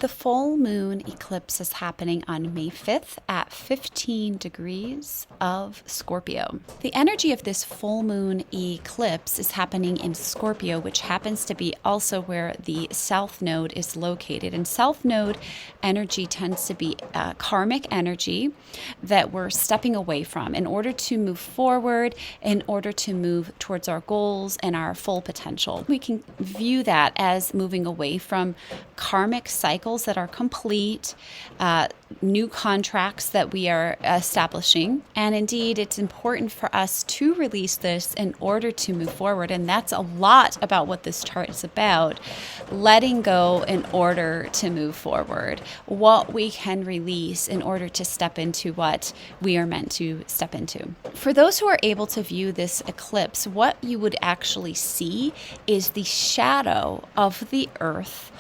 The full moon eclipse is happening on May 5th at 15 degrees of Scorpio. The energy of this full moon eclipse is happening in Scorpio, which happens to be also where the South Node is located. And South Node energy tends to be karmic energy that we're stepping away from in order to move forward, in order to move towards our goals and our full potential. We can view that as moving away from karmic cycles that are complete, new contracts that we are establishing. And indeed, it's important for us to release this in order to move forward. And that's a lot about what this chart is about. Letting go in order to move forward. What we can release in order to step into what we are meant to step into. For those who are able to view this eclipse, what you would actually see is the shadow of the Earth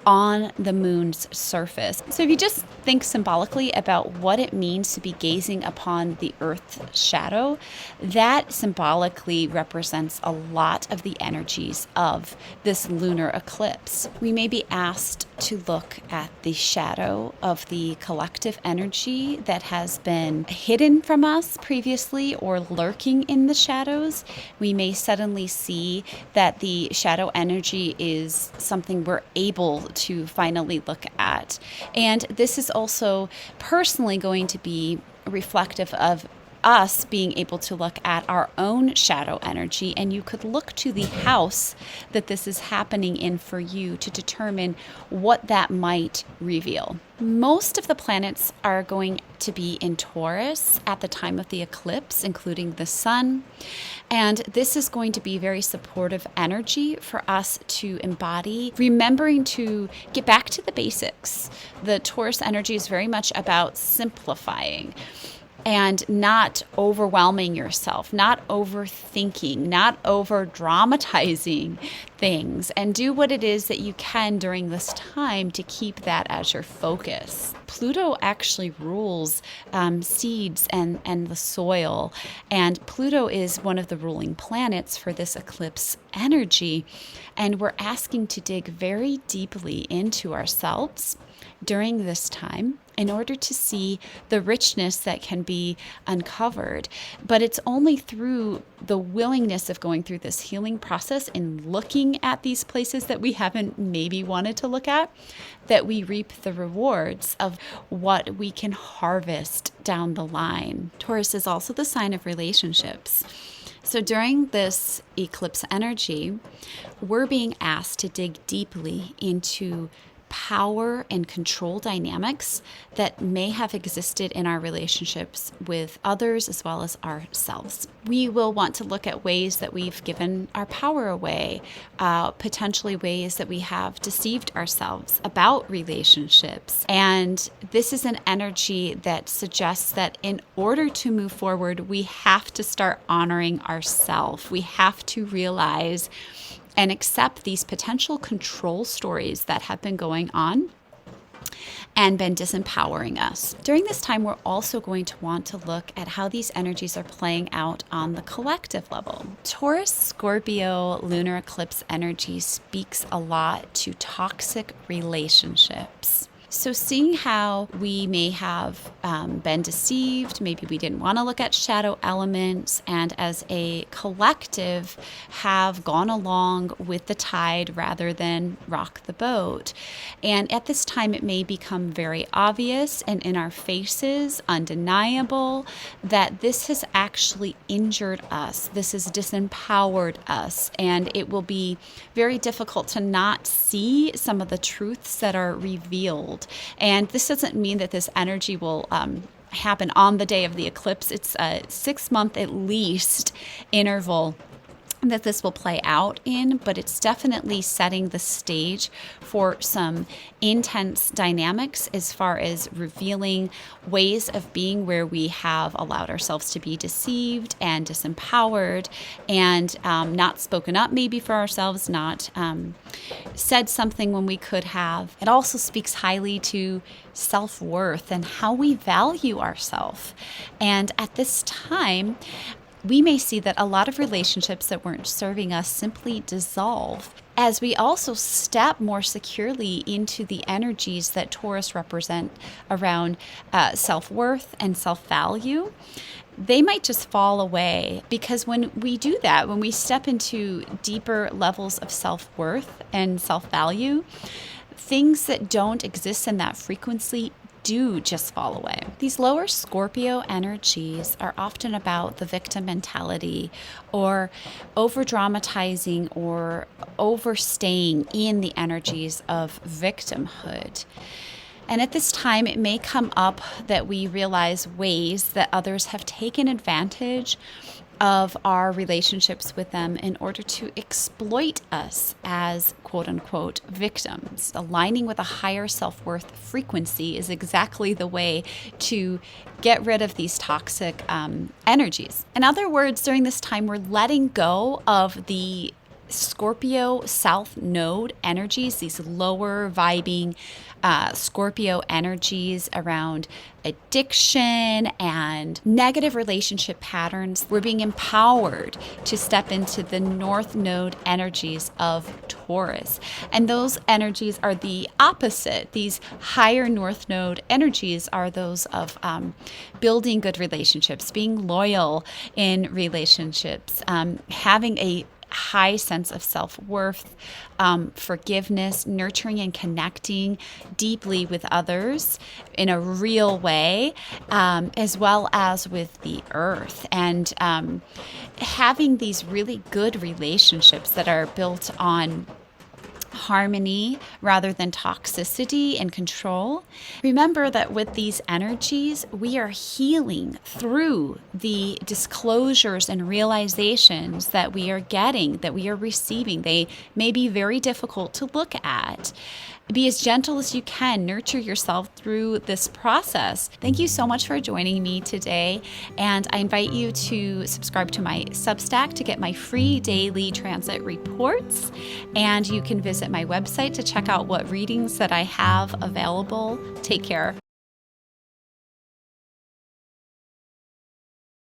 on the moon's surface. So if you just think symbolically about what it means to be gazing upon the Earth's shadow, that symbolically represents a lot of the energies of this lunar eclipse. We may be asked to look at the shadow of the collective energy that has been hidden from us previously or lurking in the shadows. We may suddenly see that the shadow energy is something we're able to finally look at. And this is also personally going to be reflective of us being able to look at our own shadow energy, and you could look to the house that this is happening in for you to determine what that might reveal. Most of the planets are going to be in Taurus at the time of the eclipse, including the sun. And this is going to be very supportive energy for us to embody, remembering to get back to the basics. The Taurus energy is very much about simplifying and not overwhelming yourself, not overthinking, not over dramatizing things, and do what it is that you can during this time to keep that as your focus. Pluto actually rules seeds and the soil, and Pluto is one of the ruling planets for this eclipse energy, and we're asking to dig very deeply into ourselves during this time in order to see the richness that can be uncovered. But it's only through the willingness of going through this healing process and looking at these places that we haven't maybe wanted to look at that we reap the rewards of what we can harvest down the line. Taurus is also the sign of relationships. So during this eclipse energy, we're being asked to dig deeply into power and control dynamics that may have existed in our relationships with others as well as ourselves. We will want to look at ways that we've given our power away, potentially ways that we have deceived ourselves about relationships. And this is an energy that suggests that in order to move forward, we have to start honoring ourselves. We have to realize and accept these potential control stories that have been going on and been disempowering us. During this time, we're also going to want to look at how these energies are playing out on the collective level. Taurus Scorpio lunar eclipse energy speaks a lot to toxic relationships. So seeing how we may have been deceived, maybe we didn't want to look at shadow elements, and as a collective have gone along with the tide rather than rock the boat. And at this time, it may become very obvious and in our faces, undeniable, that this has actually injured us. This has disempowered us, and it will be very difficult to not see some of the truths that are revealed. And this doesn't mean that this energy will happen on the day of the eclipse. It's a 6-month at least interval that this will play out in, but it's definitely setting the stage for some intense dynamics as far as revealing ways of being where we have allowed ourselves to be deceived and disempowered and not spoken up maybe for ourselves, not said something when we could have. It also speaks highly to self-worth and how we value ourselves. And at this time, we may see that a lot of relationships that weren't serving us simply dissolve as we also step more securely into the energies that Taurus represent around self-worth and self-value. They might just fall away, because when we do that, when we step into deeper levels of self-worth and self-value, things that don't exist in that frequency do just fall away. These lower Scorpio energies are often about the victim mentality, or over dramatizing or overstaying in the energies of victimhood. And at this time, it may come up that we realize ways that others have taken advantage of our relationships with them in order to exploit us as quote unquote victims. Aligning with a higher self-worth frequency is exactly the way to get rid of these toxic energies. In other words, during this time, we're letting go of the Scorpio South Node energies, these lower vibing Scorpio energies around addiction and negative relationship patterns. We're being empowered to step into the North Node energies of Taurus. And those energies are the opposite. These higher North Node energies are those of building good relationships, being loyal in relationships, having a high sense of self-worth, forgiveness, nurturing and connecting deeply with others in a real way, as well as with the earth, and having these really good relationships that are built on harmony rather than toxicity and control. Remember that with these energies, we are healing through the disclosures and realizations that we are getting, that we are receiving. They may be very difficult to look at. Be as gentle as you can. Nurture yourself through this process. Thank you so much for joining me today. And I invite you to subscribe to my Substack to get my free daily transit reports. And you can visit my website to check out what readings that I have available. Take care.